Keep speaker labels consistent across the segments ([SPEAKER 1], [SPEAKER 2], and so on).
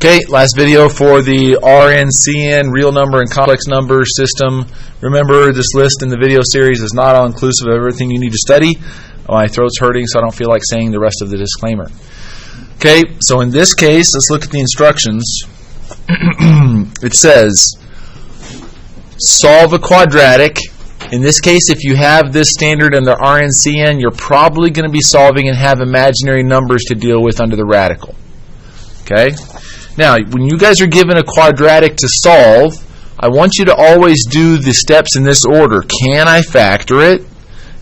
[SPEAKER 1] Okay, last video for the RNCN, real number and complex number system. Remember, this list in the video series is not all inclusive of everything you need to study. My throat's hurting, so I don't feel like saying the rest of the disclaimer. Okay, so in this case, let's look at the instructions. It says, solve a quadratic. In this case, if you have this standard in the RNCN, you're probably going to be solving and have imaginary numbers to deal with under the radical. Okay? Now, when you guys are given a quadratic to solve, I want you to always do the steps in this order. Can I factor it?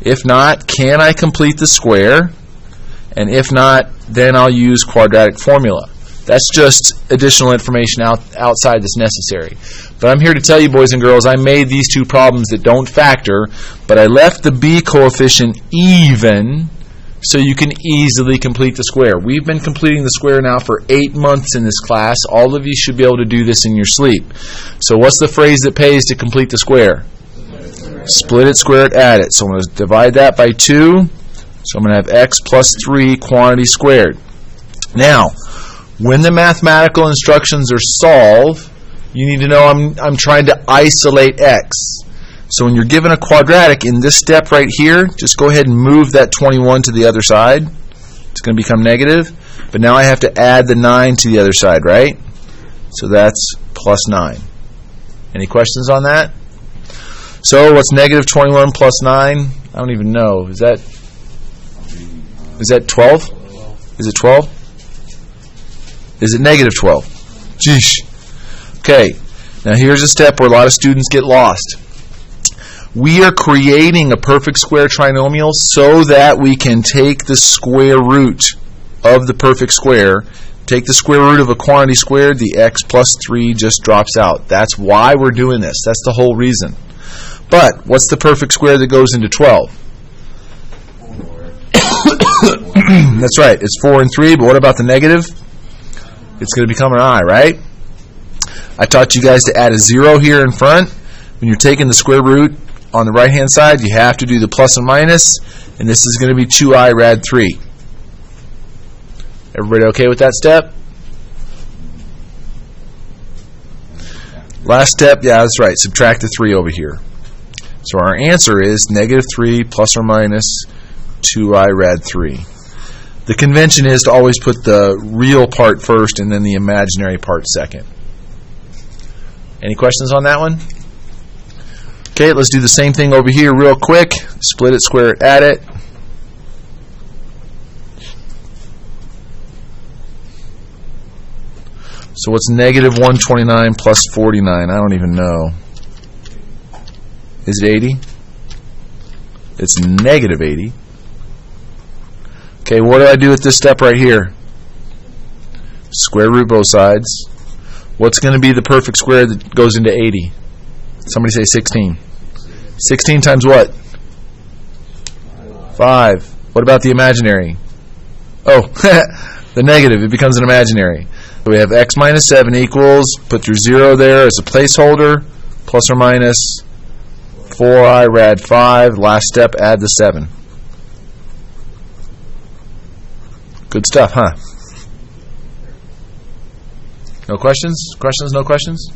[SPEAKER 1] If not, can I complete the square? And if not, then I'll use quadratic formula. That's just additional information outside that's necessary. But I'm here to tell you, boys and girls, I made these two problems that don't factor, but I left the b coefficient even so you can easily complete the square. We've been completing the square now for 8 months in this class. All of you should be able to do this in your sleep. So what's the phrase that pays to complete the square? Split it, square it, add it. So I'm going to divide that by 2. So I'm going to have x plus 3 quantity squared. Now, when the mathematical instructions are solved, you need to know I'm trying to isolate x. So when you're given a quadratic in this step right here, just go ahead and move that 21 to the other side. It's going to become negative. But now I have to add the 9 to the other side, right? So that's plus 9. Any questions on that? So what's negative 21 plus 9? I don't even know. Is that 12? Is it 12? Is it negative 12? Jeesh. Okay. Now here's a step where a lot of students get lost. We are creating a perfect square trinomial so that we can take the square root of the perfect square. Take the square root of a quantity squared, the x plus 3 just drops out. That's why we're doing this. That's the whole reason. But what's the perfect square that goes into 12? That's right. It's 4 and 3, but what about the negative? It's going to become an I, right? I taught you guys to add a 0 here in front. When you're taking the square root on the right-hand side, you have to do the plus and minus, and this is going to be 2i rad 3. Everybody okay with that step? Last step, yeah, that's right. Subtract the 3 over here. So our answer is negative 3 plus or minus 2i rad 3. The convention is to always put the real part first and then the imaginary part second. Any questions on that one? Okay, let's do the same thing over here real quick. Split it, square it, add it. So what's negative 129 plus 49? I don't even know. Is it 80? It's negative 80. Okay, what do I do with this step right here? Square root both sides. What's going to be the perfect square that goes into 80? Somebody say 16. 16 times what? 5. What about the imaginary? Oh, the negative. It becomes an imaginary. So we have x minus 7 equals, put your 0 there as a placeholder, plus or minus 4i rad 5. Last step, add the 7. Good stuff, huh? No questions? Questions? No questions?